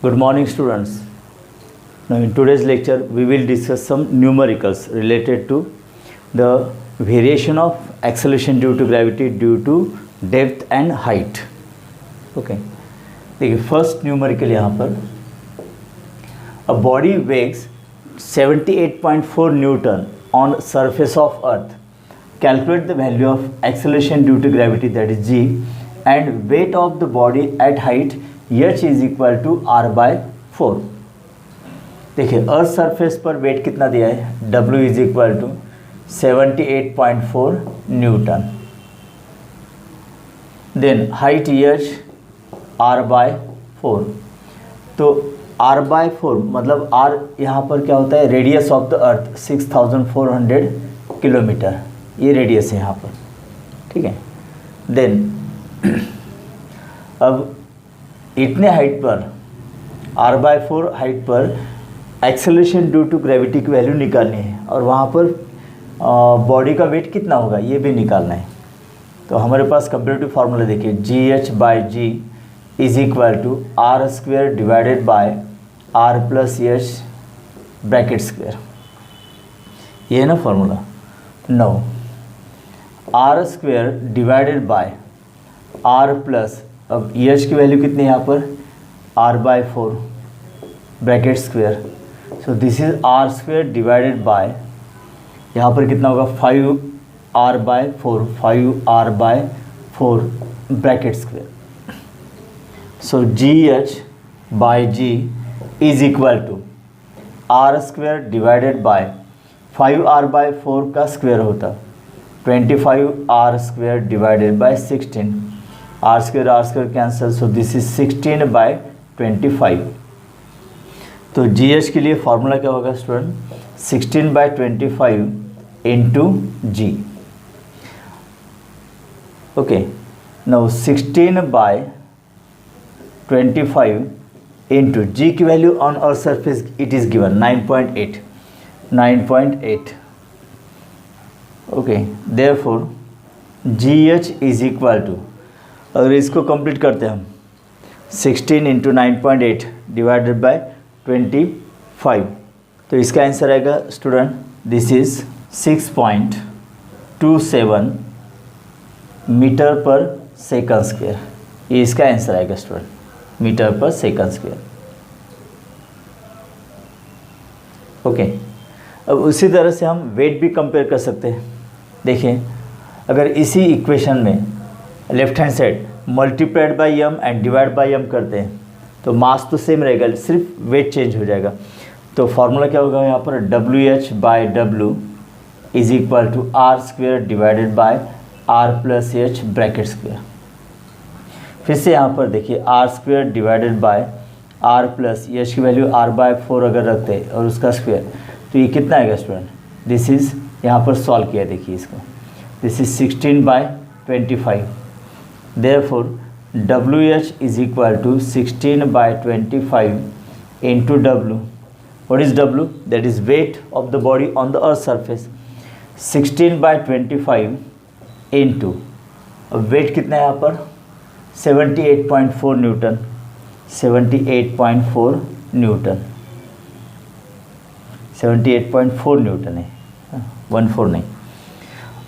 Good morning, students. Now, in today's lecture, we will discuss some numericals related to the variation of acceleration due to gravity due to depth and height. Okay. देखिए first numerical यहाँ पर a body weighs 78.4 Newton on surface of Earth. Calculate the value of acceleration due to gravity, that is g, and weight of the body at height h is equal to r by 4. देखिए earth surface पर weight कितना दिया है, w is equal to 78.4 newton. Then height h r by 4. तो r by 4 मतलब r यहाँ पर क्या होता है, radius of the earth 6400 kilometre, ये रेडियस है यहाँ पर. ठीक है. देन अब इतने हाइट पर r बाय 4 हाइट पर एक्सेलरेशन ड्यू टू ग्रेविटी की वैल्यू निकालनी है और वहाँ पर बॉडी का वेट कितना होगा ये भी निकालना है. तो हमारे पास कंपैरेटिव फार्मूला देखिए, G H by G is equal to R square divided by R plus H bracket square. ये है ना formula. No R square divided by R plus, अब एच की वैल्यू कितनी है यहाँ पर, R by 4 bracket square. So this is R square divided by, यहाँ पर कितना होगा 5r by 4, 5r by 4 bracket square. So G H by G is equal to R square divided by 5r by 4 का square होता 25r square divided by 16. R square cancel, so this is 16 by 25. तो G H के लिए formula क्या होगा student, 16 by 25 into G. Okay. Now 16 by 25 into G की value on our surface it is given 9.8. Okay. Therefore G H is equal to, अगर इसको complete करते हैं हम, 16 इंटू 9.8 डिवाइडेड बाय 25, तो इसका आंसर आएगा स्टूडेंट, दिस इज 6.27 मीटर पर सेकंड स्क्वायर. ये इसका आंसर आएगा स्टूडेंट, मीटर पर सेकंड स्क्वायर. ओके. अब उसी तरह से हम वेट भी कंपेयर कर सकते हैं. देखिए अगर इसी इक्वेशन में left hand side multiplied by M and divide by M करते हैं तो मास तो सेम रहेगा, सिर्फ वेट चेंज हो जाएगा. तो फार्मूला क्या होगा यहाँ पर, W H by W is equal to R square divided by R plus H bracket square. फिर से यहाँ पर देखिए R square divided by R plus H की वैल्यू आर बाय 4 अगर रखते हैं और उसका स्क्वेयर, तो ये कितना आएगा स्टूडेंट, दिस इज़ यहाँ पर सॉल्व किया देखिए इसको, this is 16 by 25. Therefore W H is equal to 16 by 25 into W. What is W, that is weight of the body on the earth surface. 16 by 25 into, अब weight कितना है यहाँ पर 78.4 न्यूटन, 78.4 न्यूटन, 78.4 न्यूटन है, 14 नहीं.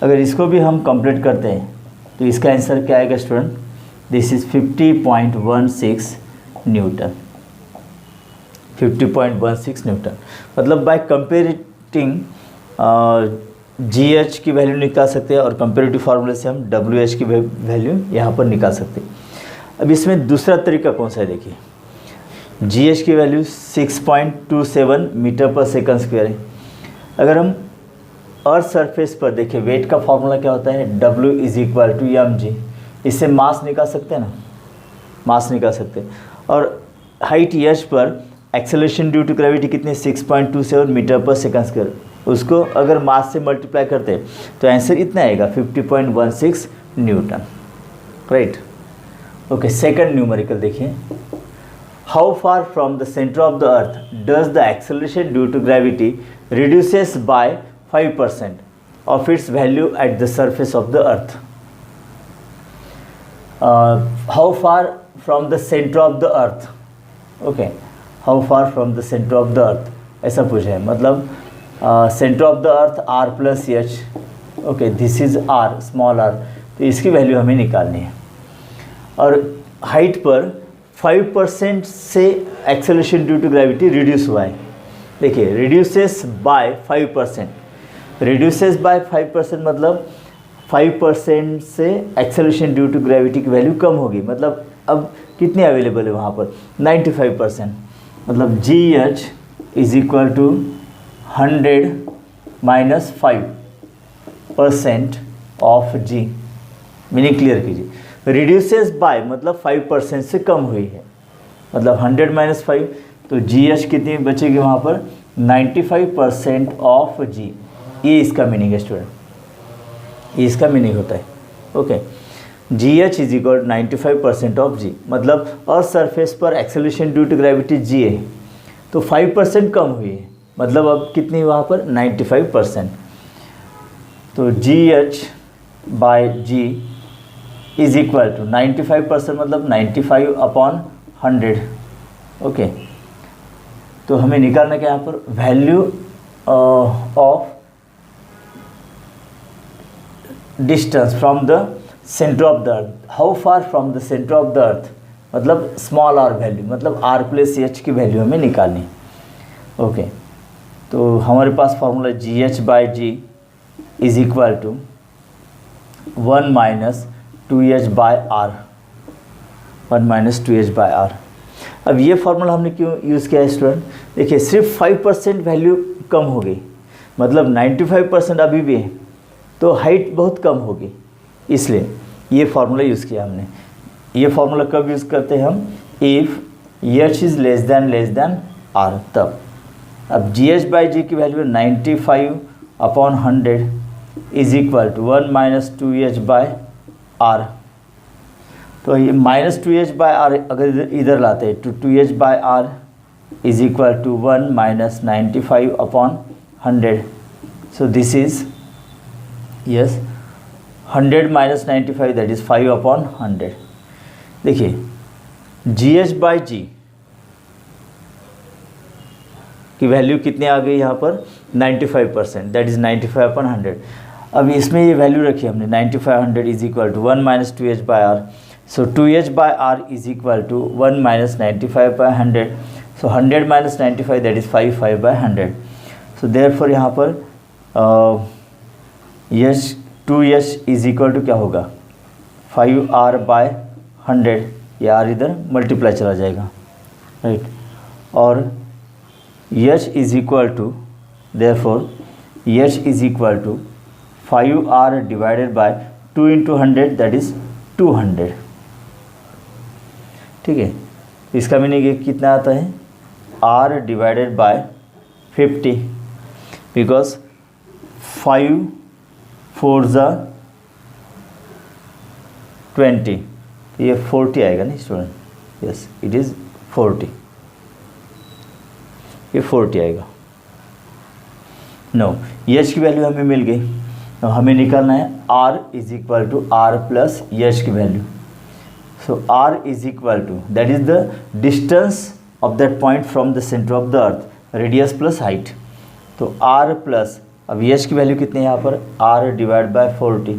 अगर इसको भी हम कंप्लीट करते हैं तो इसका आंसर क्या आएगा student, this is 50.16 Newton, 50.16 Newton. मतलब बाय कंपेरिटिंग जी एच की वैल्यू निकाल सकते हैं और कंपेरेटिव फार्मूले से हम डब्ल्यू एच की वैल्यू यहाँ पर निकाल सकते हैं. अब इसमें दूसरा तरीका कौन सा है, देखिए जी एच की वैल्यू 6.27 मीटर पर सेकंड स्क्वायर है. अगर हम अर्थ सरफेस पर देखिए वेट का फॉर्मूला क्या होता है, W is equal to M G. इससे मास निकाल सकते हैं ना, मास निकाल सकते हैं. और हाइट एच पर एक्सेलरेशन ड्यू टू ग्रेविटी कितनी, 6.27 मीटर पर सेकंड स्क्वायर. उसको अगर मास से मल्टीप्लाई करते हैं तो आंसर इतना आएगा 50.16 newton. Right. Okay. Second numerical देखिए, how far from the centre of the earth does the acceleration due to gravity reduces by 5% of its value at the surface of the earth. How far from the center of the earth? Okay, how far from the centre of the earth, ऐसा पूछा है। मतलब centre of the earth R plus H, okay this is R, small R, तो इसकी value हमें निकालनी है। और हाइट पर 5% से acceleration due to gravity reduce हुआ है। देखिए रिड्यूसेस बाय 5%, रिड्यूसेस बाय 5% मतलब 5% से एक्सेलरेशन ड्यू टू ग्रेविटी की वैल्यू कम होगी। मतलब अब कितनी अवेलेबल है वहाँ पर 95%, मतलब G H is equal to 100 minus 5% of G, meaning clear कीजिए। रिड्यूसेस बाय मतलब 5% से कम हुई है, मतलब 100 माइनस 5, तो जी एच कितनी बचेगी वहाँ पर 95% ऑफ जी। ये इसका मीनिंग है स्टूडेंट, ये इसका मीनिंग होता है। Okay, G H is equal 95% of G, मतलब अर्थ सरफेस पर acceleration due to gravity G है, तो 5% कम हुई है, मतलब अब कितनी वहाँ पर 95%। तो G H by G is equal to 95% मतलब 95 अपॉन 100। ओके, तो हमें निकालना क्या यहाँ पर value of distance from the centre of the earth, how far from the centre of the earth, मतलब स्मॉल आर वैल्यू, मतलब आर प्लस एच की वैल्यू हमें निकालनी। ओके, तो हमारे पास formula G H by G is equal to 1 minus 2h by R, 1 minus 2h by R. अब ये फार्मूला हमने क्यों यूज़ किया है स्टूडेंट? देखिए सिर्फ 5% वैल्यू कम हो गई, मतलब 95% अभी भी है, तो हाइट बहुत कम होगी, इसलिए ये फार्मूला यूज़ किया हमने। ये फार्मूला कब यूज़ करते हैं हम? If H is less than R, तब। अब जी एच बाई जी की value 95 upon 100 is equal to 1 minus 2h by R. तो ये माइनस 2h बाय आर अगर इधर लाते हैं तो 2h by R is equal to 1 minus 95 upon 100। So this is yes 100 minus 95 that is 5 upon 100। देखिए G H by G की value कितनी आ गई यहाँ पर 95%, दैट इज़ 95 अपॉन 100। अब इसमें ये वैल्यू रखी हमने 95 100 is equal to 1 minus 2h by R. So 2h by R is equal to 1 minus 95 by 100। So 100 minus 95 that is 5 by 100। So therefore यहाँ पर yes 2h is equal to क्या होगा 5r bye 100, ये are इधर multiply चला जाएगा, right. और h is equal to therefore h is equal to 5r divided by 2 into 100 that is 200। ठीक है, इसका मीनिंग कितना आता है r डिवाइडेड बाय 50, बिकॉज 5 4 ज़ा 20, ये 40 आएगा नहीं स्टूडेंट? यस इट इज़ 40, ये 40 आएगा। नो एच की वैल्यू हमें मिल गई, तो हमें निकालना है r is equal to R plus H की value. So r is equal to that is the distance of that point from the centre of the earth, radius plus height. तो r plus, अब H की value कितनी है यहाँ पर r divide by 40।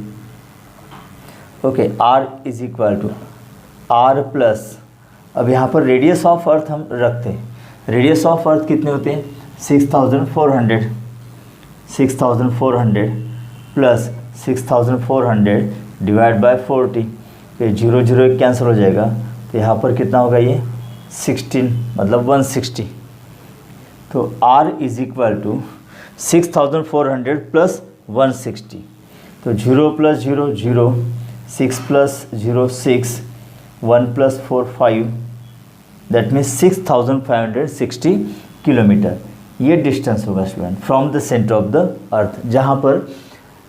Okay, r is equal to r plus, अब यहाँ पर रेडियस ऑफ अर्थ हम रखते हैं, रेडियस ऑफ अर्थ कितने होते हैं 6400, 6400 प्लस 6400 डिवाइड बाय 40, फिर 0 0 कैंसिल हो जाएगा, तो यहाँ पर कितना होगा ये 16 मतलब 160। तो r is equal to 6400 plus 160, तो 0 plus 0 0, 6 plus 0 6, 1 plus 4 5, that means 6560 kilometre ये डिस्टेंस होगा student from the centre of the earth, जहाँ पर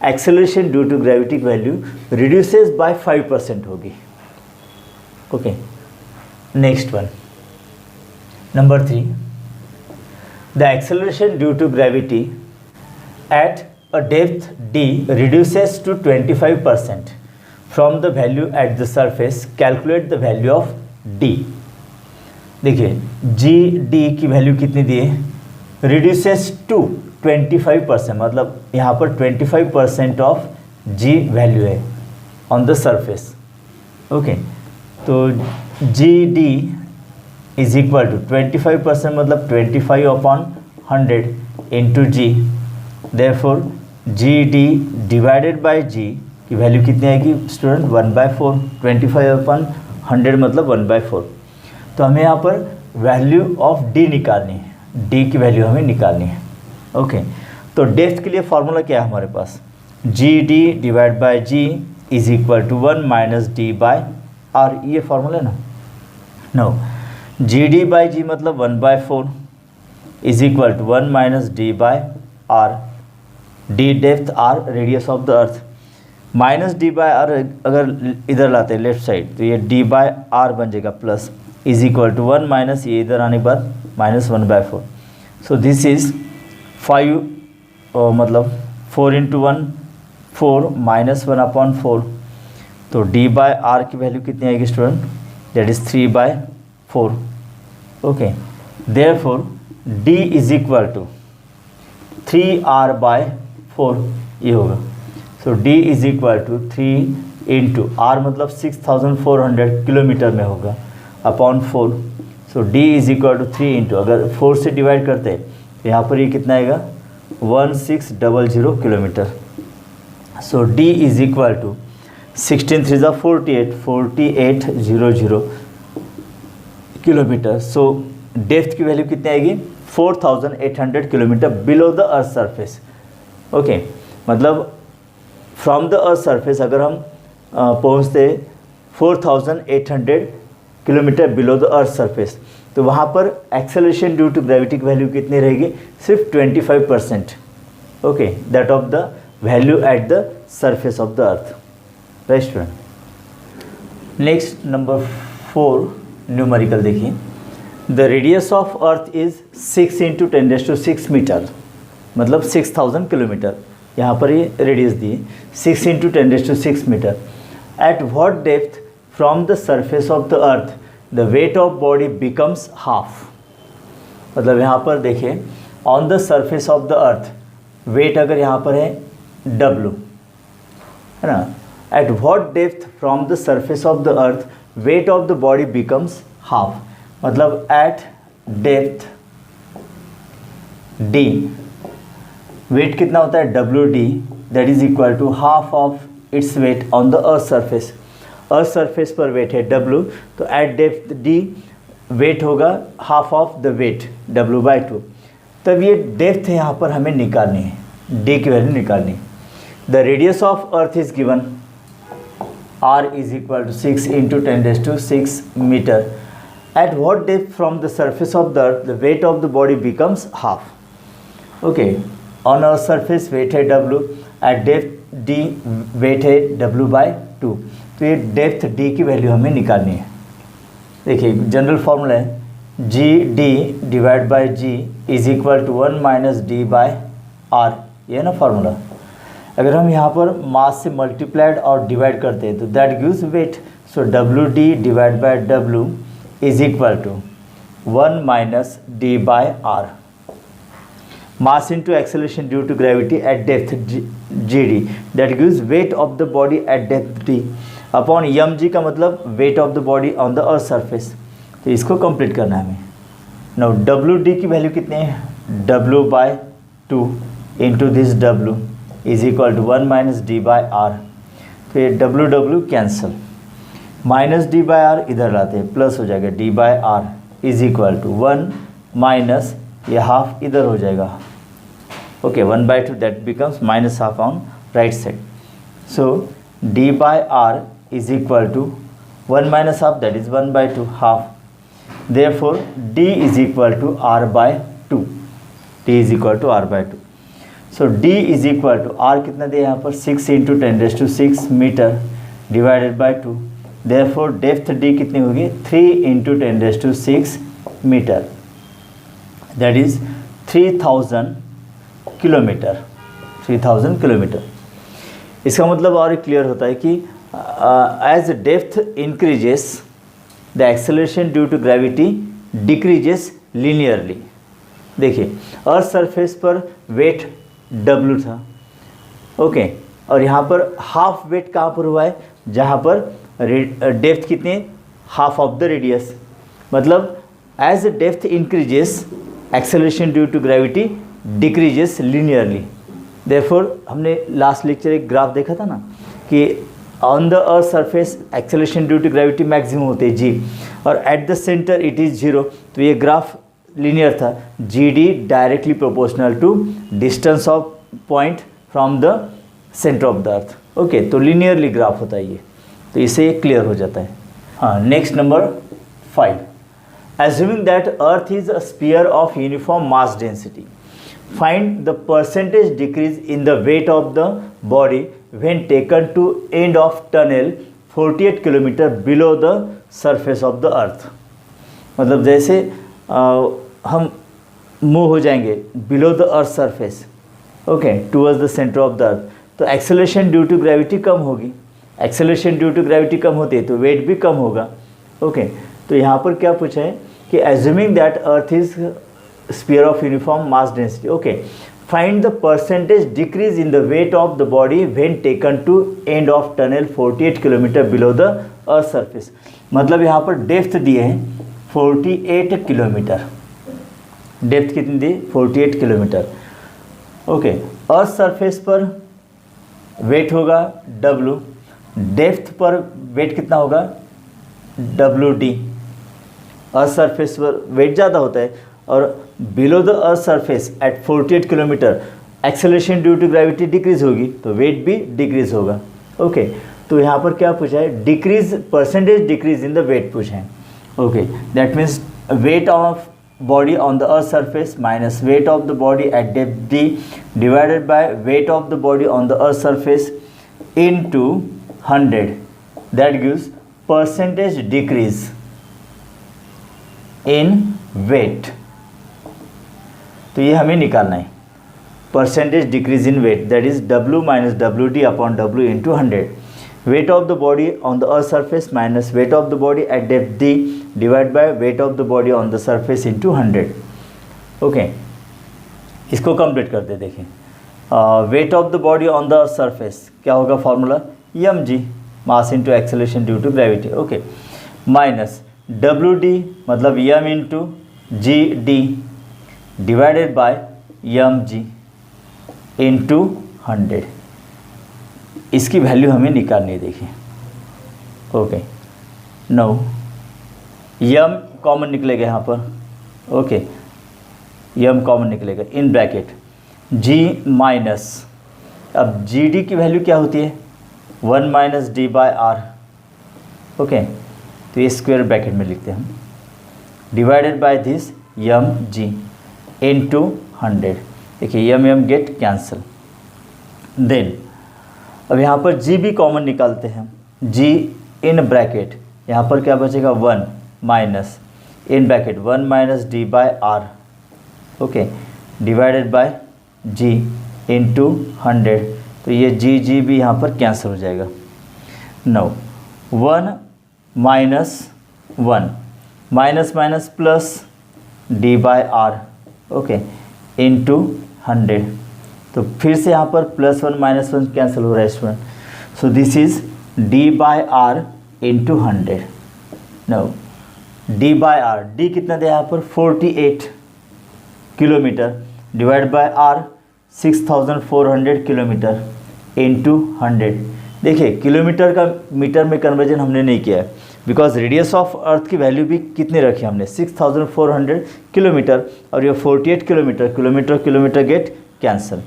acceleration due to gravity value reduces by 5% होगी। Okay, next one, number 3, the acceleration due to gravity at a depth d reduces to 25% from the value at the surface, calculate the value of d। देखिए G D की value कितनी दी है, reduces to 25%, मतलब यहाँ पर 25% of G value है on the surface. Okay, तो G D is equal to 25%, मतलब 25/100 into G. Therefore G D divided by G की वैल्यू कितनी आएगी स्टूडेंट, 1/4। 25/100 मतलब 1/4। तो हमें यहाँ पर वैल्यू ऑफ डी निकालनी है, डी की वैल्यू हमें निकालनी है। ओके, तो डेप्थ के लिए फॉर्मूला क्या है हमारे पास, G D divide by G is equal to 1 minus D by R, ये फॉर्मूला है ना। No, G D by G मतलब 1/4 is equal to 1 minus D by R. D depth, R radius of the earth, minus D by R अगर इधर लाते हैं left side तो ये D by R बन जाएगा plus, is equal to 1 minus ये इधर आने के बाद -1/4। सो दिस इज 5 मतलब 4 इंटू 1 4 -1/4। तो डी बाई आर की वैल्यू कितनी आएगी student, that is 3/4। Okay, therefore D is equal to 3r/4 ये होगा। So D is equal to 3 into R मतलब 6400 किलोमीटर में होगा upon 4। So D is equal to 3 into, अगर 4 से डिवाइड करते हैं तो यहाँ पर ये कितना आएगा 1600 kilometre. So D is equal to 16 3 ज़ा 4800 किलोमीटर। सो डेप्थ की वैल्यू कितनी आएगी 4800 kilometre below the earth surface. Okay, मतलब फ्रॉम द अर्थ सरफेस अगर हम पहुँचते 4800 kilometre below the earth surface तो वहाँ पर एक्सेलरेशन ड्यू टू ग्रेविटी की वैल्यू कितनी रहेगी, सिर्फ 25%। Okay, that of the value at the surface of the earth. Right student. Next number 4 numerical देखिए, the radius of earth is 6 into 10⁶ metre, मतलब 6000 kilometre. यहाँ पर ये रेडियस दी 6 into 10⁶ metre. At what depth from the surface of the earth the weight of body becomes half. मतलब यहाँ पर देखिए on the surface of the earth weight अगर यहाँ पर है W, है ना, at what depth from the surface of the earth weight of the body becomes half, मतलब एट डेप्थ D वेट कितना होता है WD, that is equal to half of its weight on the earth surface. Earth surface पर weight है W, तो at depth D weight होगा half of the weight W/2। तब ये डेप्थ है यहाँ पर हमें निकालनी है, D की वैल्यू निकालनी है। The radius of earth is given R is equal to 6 into 10⁶ metre. At what depth from the surface of the earth the weight of the body becomes half. Okay, on earth surface weight है W, at depth D weight है W/2। तो ये depth D की value हमें निकालनी है। देखिए general formula है GD divide by G is equal to 1 minus D/R, ये है ना फॉर्मूला। अगर हम यहाँ पर मास से मल्टीप्लाइड और डिवाइड करते हैं तो that gives weight. So WD divide by W is equal to 1 minus D/R। Mass into acceleration due to gravity at depth GD, that gives weight of the body at depth D upon mg का मतलब weight of the body on the earth surface. तो इसको complete करना है हमें। Now WD की value कितनी है W/2 into this W is equal to 1 minus D/R। तो ये W कैंसल, माइनस D/R इधर लाते हैं प्लस हो जाएगा D/R is equal to 1 minus ये हाफ इधर हो जाएगा। Okay, 1/2 that becomes minus half on right side. So D/R is equal to 1 minus half, that is 1/2 half. Therefore D is equal to R/2. D is equal to R/2. So D is equal to R कितना दिया यहाँ पर 6 into 10⁶ metre divided by 2। Therefore depth D कितनी होगी 3 into 10⁶ metre, that is 3000 kilometre. 3000 kilometre. इसका मतलब और clear होता है कि as depth increases the acceleration due to gravity decreases linearly. देखिए अर्थ सरफेस पर वेट W था, ओके, और यहाँ पर हाफ वेट कहाँ पर हुआ है, जहाँ पर डेप्थ कितनी, हाफ ऑफ द रेडियस। मतलब as depth increases acceleration due to gravity decreases linearly. Therefore हमने लास्ट लेक्चर एक ग्राफ देखा था ना कि on the earth surface acceleration due to gravity maximum होते हैं जी, और at the centre it is 0। तो ये ग्राफ लीनियर था, GD directly proportional to distance of point from the centre of the earth. Okay, तो लीनियरली ग्राफ होता है ये, तो इससे ये क्लियर हो जाता है। हाँ, next number 5, assuming that earth is a sphere of uniform mass density, find the percentage decrease in the weight of the body when taken to end of tunnel 48 kilometre below the surface of the earth. मतलब जैसे हम move हो जाएंगे below the earth surface, okay, towards the centre of the earth, तो acceleration due to gravity कम होगी। Acceleration due to gravity कम होती है तो वेट भी कम होगा। ओके, तो यहाँ पर क्या पूछा है कि assuming that earth is sphere of uniform mass density, okay, find the percentage decrease in the weight of the body when taken to end of tunnel 48 kilometre below the earth surface। मतलब यहाँ पर depth दिए हैं 48 kilometre, depth कितनी दी, 48 kilometre. Okay, earth surface पर weight होगा W, depth पर वेट कितना होगा WD। अर्थ सरफेस पर वेट ज़्यादा होता है और below the earth surface at 48 kilometre acceleration due to gravity decrease होगी तो वेट भी डिक्रीज होगा। ओके, तो यहाँ पर क्या पूछा है, decrease, percentage decrease in the weight पूछा है। Okay, that means weight of body on the earth surface minus weight of the body at depth D divided by weight of the body on the earth surface into 100, that gives percentage decrease in weight. तो ये हमें निकालना है, percentage decrease in weight, that is W minus WD upon W into 100, weight of the body on the earth surface minus weight of the body at depth D divide by weight of the body on the surface into 100। Okay, इसको complete करते देखिए। Weight of the body on the earth surface क्या होगा formula, mg, mass into acceleration due to gravity, okay, minus WD मतलब m into GD divided by mg into 100। इसकी value हमें निकालनी है, देखिए। ओके, नो m कॉमन निकलेगा यहाँ पर, ओके, m कॉमन निकलेगा इन ब्रैकेट g माइनस, अब GD की वैल्यू क्या होती है 1 minus D by R। Okay, तो ये स्क्वायर ब्रैकेट में लिखते हैं हम, divided by this mg into 100। देखिए m गेट कैंसिल। देन अब यहाँ पर g भी कॉमन निकालते हैं, g इन ब्रैकेट, यहाँ पर क्या बचेगा 1 minus in bracket 1 minus D by R, okay, divided by g into 100। तो ये g भी यहाँ पर कैंसिल हो जाएगा। No 1 minus 1 minus minus plus D by R, okay, into 100। तो फिर से यहाँ पर +1 -1 कैंसिल हो रहा है student, so this is D by R into 100। No D by R, D कितना दिया यहाँ पर 48 किलोमीटर divide by R 6400 kilometre into 100। देखिए किलोमीटर का मीटर में कन्वर्जन हमने नहीं किया है, बिकॉज रेडियस ऑफ अर्थ की वैल्यू भी कितनी रखी हमने 6400 किलोमीटर, और ये 48 kilometre, kilometre get cancel.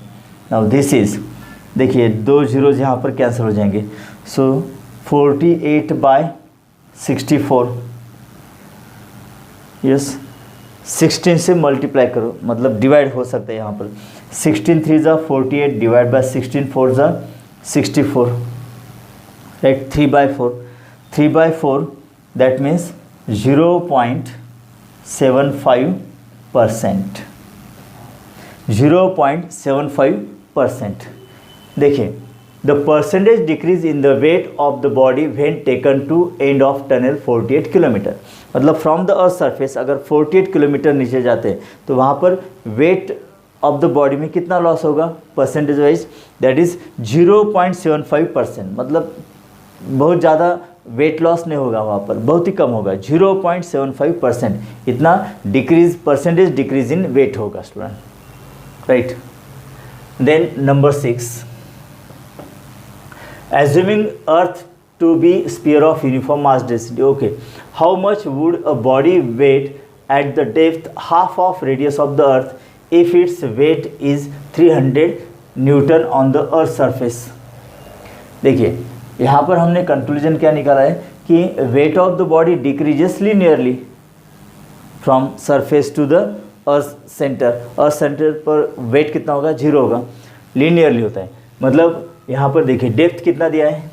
Now this is, देखिए 2 zeros यहाँ पर कैंसिल हो जाएंगे, सो 48 बाय 64, यस 16 से मल्टीप्लाई करो, मतलब डिवाइड हो सकता है यहाँ पर 16 3 ज़ा 48 डिवाइड बाय 16 4 ज़ा 64, राइट, 3/4 that means 0.75%, 0.75%। देखिए the percentage decrease in the weight of the body when taken to end of tunnel 48 kilometre. मतलब फ्रॉम द अर्थ सरफेस अगर 48 किलोमीटर नीचे जाते हैं तो वहाँ पर वेट ऑफ द बॉडी में कितना लॉस होगा परसेंटेज वाइज, दैट इज़ 0.75%। मतलब बहुत ज़्यादा वेट लॉस नहीं होगा वहाँ पर, बहुत ही कम होगा, 0.75% इतना decrease, percentage decrease in weight होगा student, right. Then number 6, assuming earth to be sphere of uniform mass density, okay, how much would a body weight at the depth half of radius of the earth if its weight is 300 newton on the earth surface. देखिए यहाँ पर हमने conclusion क्या निकाला है कि weight of the body decreases linearly from surface to the earth centre. Earth centre पर weight कितना होगा, 0 होगा, लीनियरली होता है। मतलब यहाँ पर देखिए डेप्थ कितना दिया है,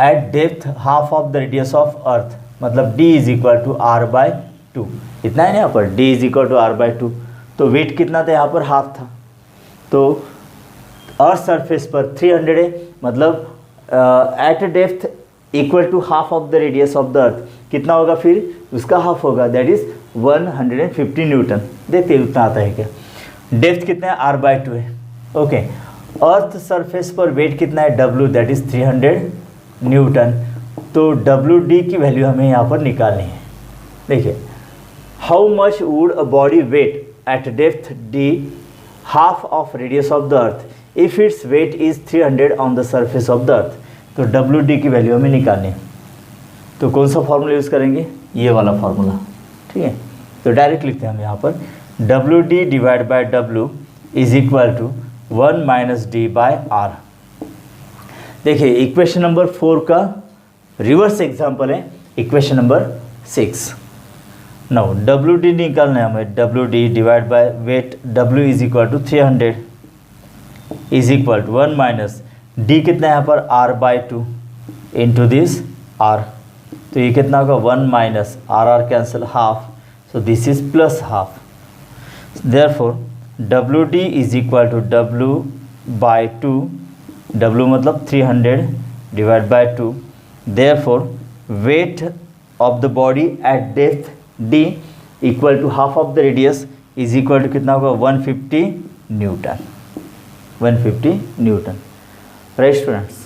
eight depth half of the radius of अर्थ, मतलब d is equal to r/2 इतना है ना यहाँ पर, d is equal to r/2। तो वेट कितना था यहाँ पर, हाफ था। तो अर्थ सरफेस पर 300 है, मतलब at depth equal to half of the radius of the earth कितना होगा, फिर उसका हाफ होगा, दैट इज 150 न्यूटन। देखते हैं उतना आता है क्या। डेप्थ कितना है, r/2 है, ओके। अर्थ सरफेस पर वेट कितना है, w, दैट इज 300 न्यूटन। तो WD की वैल्यू हमें यहाँ पर निकालनी है। देखिए how much would a body weight eight depth d half of radius of the earth if its weight is 300 on the surface of the earth. तो WD की वैल्यू हमें निकालनी है। तो कौन सा फॉर्मूला यूज़ करेंगे, ये वाला फॉर्मूला, ठीक है। तो डायरेक्ट लिखते हैं हम यहाँ पर WD divide by W is equal to 1 minus d/r। देखिए इक्वेशन नंबर 4 का रिवर्स एग्जाम्पल है इक्वेशन नंबर 6। नाउ WD निकालना है हमें, WD divide by weight W is equal to 300 is equal to 1 minus d कितना है यहाँ पर, r/2 इंटू दिस r। तो ये कितना होगा, 1 minus r cancel half, so this is plus half. Therefore WD is equal to W/2, W मतलब 300 divide by 2। Therefore weight of the body at depth D equal to half of the radius is equal to कितना होगा, 150 Newton, 150 Newton, right students.